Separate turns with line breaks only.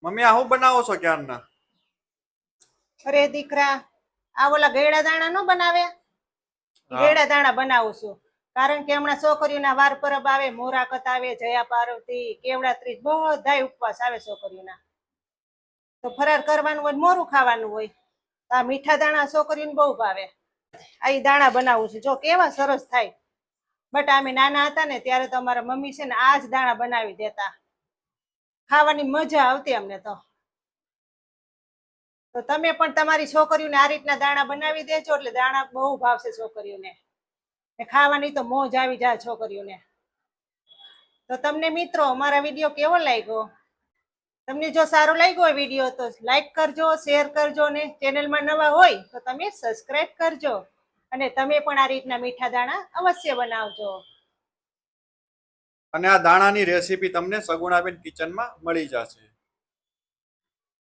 Mummy આ હું બનાવો છો ક્યારના?
અરે દીકરા, આ ઓલા ગયડા દાણા નો બનાવે, ગયડા દાણા બનાવું છું. કારણ કે હમણાં છોકરીઓના વાર પરબ આવે, મોરાકત આવે, જયા પાર્વતી, કેવડા ત્રીજ, બધાય ઉપવાસ આવે છોકરીઓના. તો ફરાર કરવાનું હોય, મોરું ખાવાનું હોય. આ મીઠા દાણા છોકરીઓને બહુ ભાવે. આ દાણા બનાવું છું, જો કેવા સરસ થાય. બટ અમે નાના હતા ને ત્યારે તો અમારા મમ્મી છે ને આ જ દાણા બનાવી દેતા. ખાવાની મજા આવતી અમને તો તમે પણ તમારી છોકરીઓને આ રીતના દાણા બનાવી દેજો, એટલે દાણા બહુ ભાવશે છોકરીઓને. ખાવાની તો મોજ આવી જાય છોકરીઓને. તો તમને મિત્રો અમારા વિડીયો કેવો લાગ્યો? તમને જો સારો લાગ્યો હોય વિડીયો તો લાઈક કરજો, શેર કરજો, ને ચેનલમાં નવા હોય તો તમે સબસ્ક્રાઇબ કરજો. અને તમે પણ આ રીતના મીઠા દાણા અવશ્ય બનાવજો.
અને આ દાણાની રેસીપી તમને સગુણાબેન કિચનમાં મળી જશે.